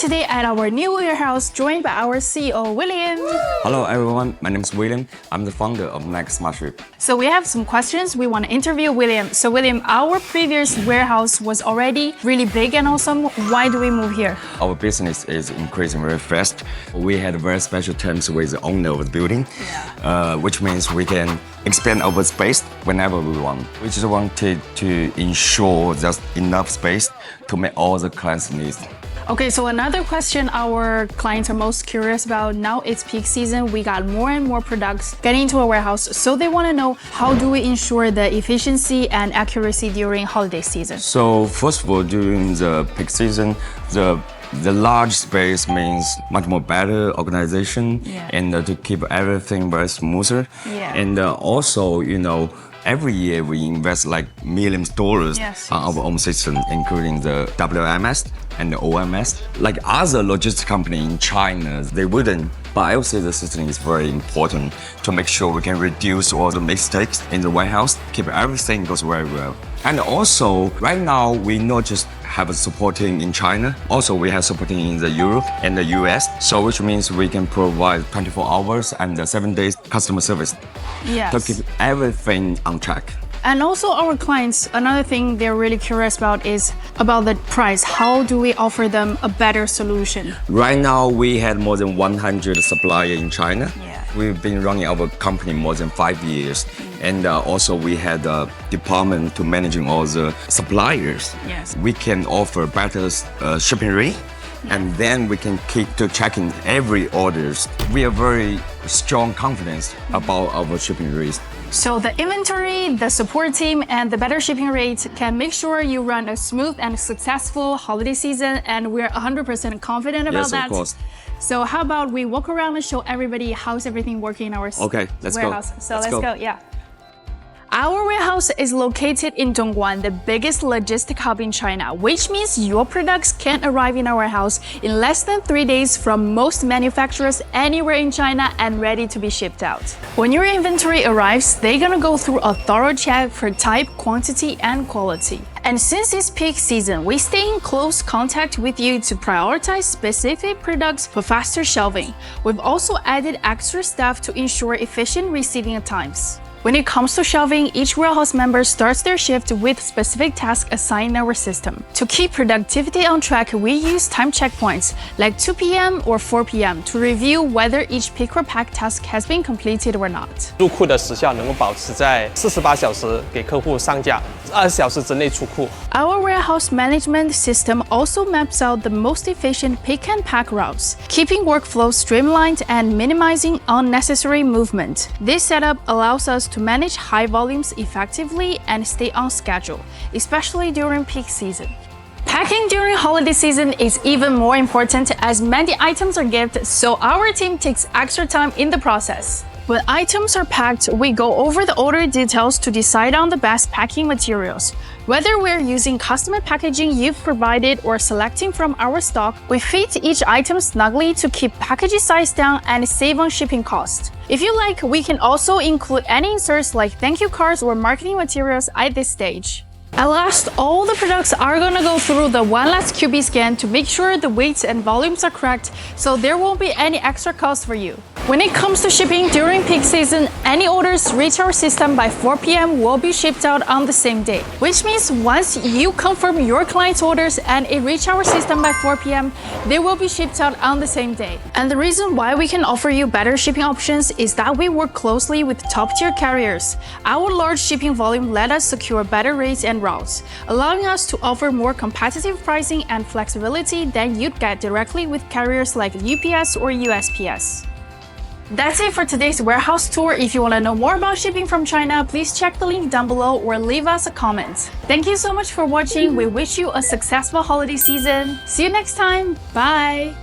today at our new warehouse, joined by our CEO, William. Hello everyone, my name is William. I'm the founder of NextSmartShip. So we have some questions. We want to interview William. So William, our previous warehouse was already really big and awesome. Why do we move here? Our business is increasing very fast. We had very special terms with the owner of the building, which means we can expand our space whenever we want. We just wanted to ensure there's enough space to meet all the clients' needs. Okay, so another question our clients are most curious about, now it's peak season, we got more and more products getting into our warehouse, so they want to know how do we ensure the efficiency and accuracy during holiday season? So first of all, during the peak season, the large space means much more better organization and to keep everything very smoother. And also, every year we invest like millions of dollars on our own system, including the WMS and the OMS. Like other logistics company in China, they wouldn't. But I would say the system is very important to make sure we can reduce all the mistakes in the warehouse, keep everything goes very well. And also, right now, we not just have a supporting in China, also we have supporting in the Europe and the US, so which means we can provide 24 hours and 7 days customer service to keep everything on track. And also our clients, another thing they're really curious about is about the price. How do we offer them a better solution? Right now, we had more than 100 suppliers in China. We've been running our company more than 5 years. And also we had a department to managing all the suppliers. We can offer better shipping rate. And then we can keep to checking every orders. We have very strong confidence about our shipping rates. So the inventory, the support team, and the better shipping rate can make sure you run a smooth and successful holiday season, and we're 100% confident about that. Yes, of course. So how about we walk around and show everybody how's everything working in our warehouse. So let's go. Our warehouse is located in Dongguan, the biggest logistic hub in China, which means your products can arrive in our warehouse in less than 3 days from most manufacturers anywhere in China and ready to be shipped out. When your inventory arrives, they're gonna go through a thorough check for type, quantity, and quality. And since it's peak season, we stay in close contact with you to prioritize specific products for faster shelving. We've also added extra staff to ensure efficient receiving times. When it comes to shelving, each warehouse member starts their shift with specific tasks assigned in our system. To keep productivity on track, we use time checkpoints like 2 p.m. or 4 p.m. to review whether each pick or pack task has been completed or not. 入库的时效能够保持在48小时给客户上架，20小时之内出库。 Our warehouse management system also maps out the most efficient pick and pack routes, keeping workflow streamlined and minimizing unnecessary movement. This setup allows us to manage high volumes effectively and stay on schedule, especially during peak season. Packing during holiday season is even more important as many items are gifted, so our team takes extra time in the process. When items are packed, we go over the order details to decide on the best packing materials. Whether we're using custom packaging you've provided or selecting from our stock, we fit each item snugly to keep package size down and save on shipping cost. If you like, we can also include any inserts like thank you cards or marketing materials at this stage. At last, all the products are gonna go through the one last QB scan to make sure the weights and volumes are correct, so there won't be any extra cost for you. When it comes to shipping during peak season, any orders reach our system by 4 p.m. will be shipped out on the same day, which means once you confirm your client's orders and it reach our system by 4 p.m., they will be shipped out on the same day. And the reason why we can offer you better shipping options is that we work closely with top-tier carriers. Our large shipping volume let us secure better rates and routes, allowing us to offer more competitive pricing and flexibility than you'd get directly with carriers like UPS or USPS. That's it for today's warehouse tour. If you want to know more about shipping from China, please check the link down below or leave us a comment. Thank you so much for watching. We wish you a successful holiday season. See you next time. Bye!